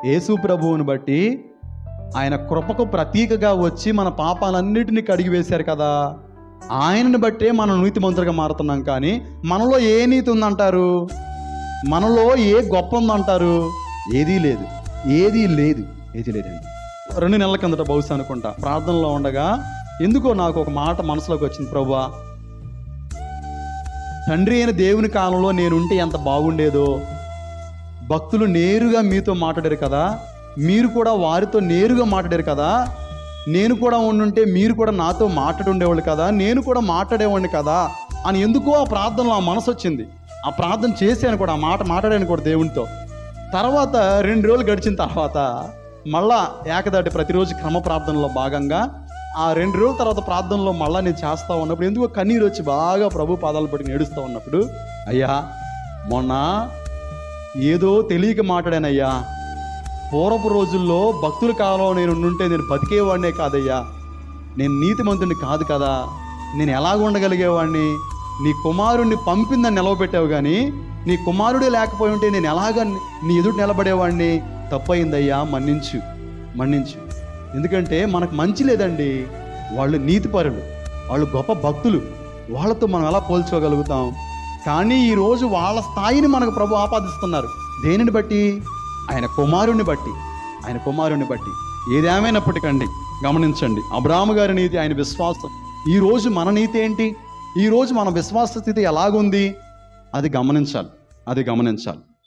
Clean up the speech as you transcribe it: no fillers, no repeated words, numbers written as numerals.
యేసు ప్రభువుని బట్టి ఆయన కృపకు ప్రతీకగా వచ్చి మన పాపాలన్నిటినీ కడిగి వేశారు కదా, ఆయనని బట్టే మనం నీతిమంతులుగా మారుతున్నాం. కానీ మనలో ఏ నీతి ఉందంటారు? మనలో ఏ గొప్ప ఉందంటారు? ఏదీ లేదు, ఏదీ లేదు, ఏదీ లేదండి. 2 నెలల కిందట బహుశా అనుకుంటా, ప్రార్థనలో ఉండగా ఎందుకో నాకు ఒక మాట మనసులోకి వచ్చింది. ప్రభువా, తండ్రి అయిన దేవుని కాలంలో నేనుంటే ఎంత బాగుండేదో. భక్తులు నేరుగా మీతో మాట్లాడారు కదా, మీరు కూడా వారితో నేరుగా మాట్లాడారు కదా, నేను కూడా ఉండుంటే మీరు కూడా నాతో మాట్లాడి ఉండేవాళ్ళు కదా, నేను కూడా మాట్లాడేవాడిని కదా అని ఎందుకో ఆ ప్రార్థనలో ఆ మనసు వచ్చింది. ఆ ప్రార్థన చేశాను కూడా, ఆ మాట మాట్లాడాను కూడా దేవునితో. తర్వాత 2 రోజులు గడిచిన తర్వాత మళ్ళా ఏకదాటి ప్రతిరోజు క్రమ ప్రార్థనలో భాగంగా ఆ 2 రోజుల తర్వాత ప్రార్థనలో మళ్ళీ నేను చేస్తూ ఉన్నప్పుడు ఎందుకో కన్నీరు వచ్చి బాగా ప్రభు పాదాలు పట్టుకుని ఏడుస్తూ ఉన్నప్పుడు, అయ్యా మొన్న ఏదో తెలియక మాట్లాడానయ్యా, పూర్వపు రోజుల్లో భక్తుల కాలంలో నేను ఉంటే నేను బతికేవాడినే కాదయ్యా, నేను నీతిమంతుడిని కాదు కదా, నేను ఎలాగ ఉండగలిగేవాడిని? నీ కుమారుడిని పంపిందని నిలవబెట్టావు, కానీ నీ కుమారుడే లేకపోయి ఉంటే నేను ఎలాగ నీ ఎదుటి నిలబడేవాడిని? తప్పయిందయ్యా, మన్నించు, మన్నించు. ఎందుకంటే మనకు మంచి లేదండి, వాళ్ళు నీతిపరులు, వాళ్ళు గొప్ప భక్తులు, వాళ్ళతో మనం ఎలా పోల్చుకోగలుగుతాం? కానీ ఈరోజు వాళ్ళ స్థాయిని మనకు ప్రభు ఆపాదిస్తున్నారు. దేనిని బట్టి? ఆయన కుమారుని బట్టి, ఆయన కుమారుని బట్టి. ఏదేమైనప్పటికండి గమనించండి, అబ్రాహాము గారి నీతి, ఆయన విశ్వాసం. ఈరోజు మన నీతి ఏంటి? ఈరోజు మన విశ్వాస స్థితి ఎలాగుంది? అది గమనించాలి, అది గమనించాలి.